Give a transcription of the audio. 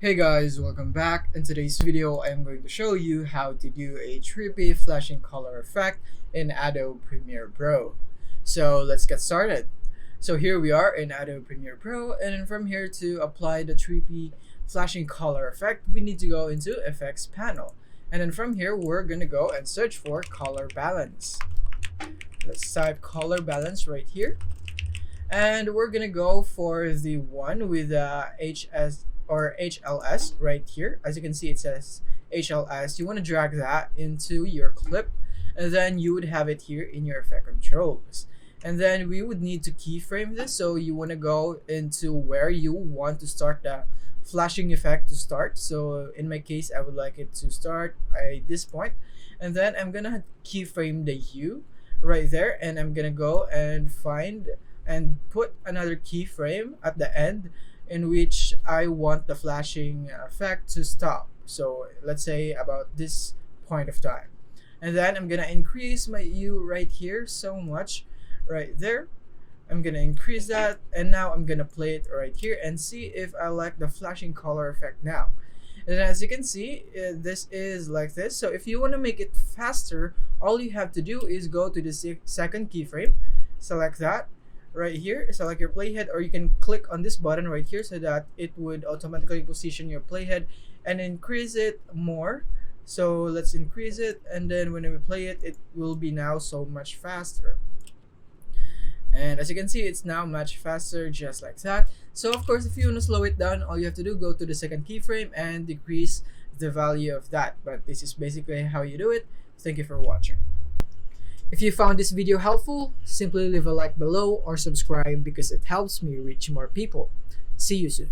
Hey guys, welcome back. In today's video, I'm going to show you how to do a trippy flashing color effect in Adobe Premiere Pro. So let's get started. So here we are in Adobe Premiere Pro, and then from here to apply the trippy flashing color effect, we need to go into Effects panel. And then from here, we're gonna go and search for color balance. Let's type color balance right here. And we're gonna go for the one with HS or HLS right here. As you can see, it says HLS. You want to drag that into your clip, and then you would have it here in your effect controls. And then we would need to keyframe this, so you want to go into where you want to start the flashing effect to start. So in my case, I would like it to start at this point, and then I'm gonna keyframe the hue right there, and I'm gonna go and find and put another keyframe at the end in which I want the flashing effect to stop. So let's say about this point of time. And then I'm gonna increase my hue right here so much right there. I'm gonna increase that, and now I'm gonna play it right here and see if I like the flashing color effect now. And as you can see, this is like this. So if you want to make it faster, all you have to do is go to the second keyframe, select that right here, select your playhead, or you can click on this button right here so that it would automatically position your playhead and increase it more. So let's increase it, and then when we play it, it will be now so much faster. And as you can see, it's now much faster, just like that. So of course, if you want to slow it down, all you have to do, go to the second keyframe and decrease the value of that. But this is basically how you do it. Thank you for watching. If you found this video helpful, simply leave a like below or subscribe because it helps me reach more people. See you soon.